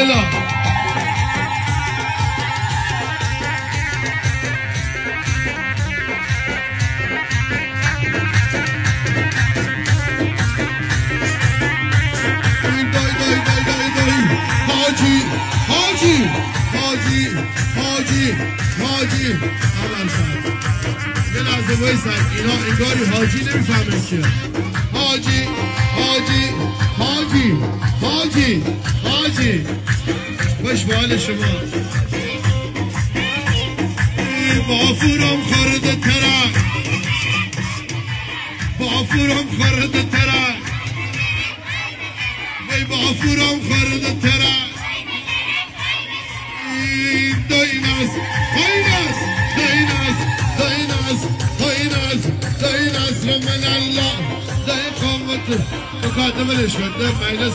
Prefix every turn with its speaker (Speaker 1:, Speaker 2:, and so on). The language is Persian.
Speaker 1: بلا حاجی اول سر یه لحظه بایستن اینا انگاری حاجی نمیفهمه چیه حاجی خوش به حال شما بافورم خورده ترک بافورم خورده ترک دایناس من الله دای قوت مکاتب الاشهاد مجلس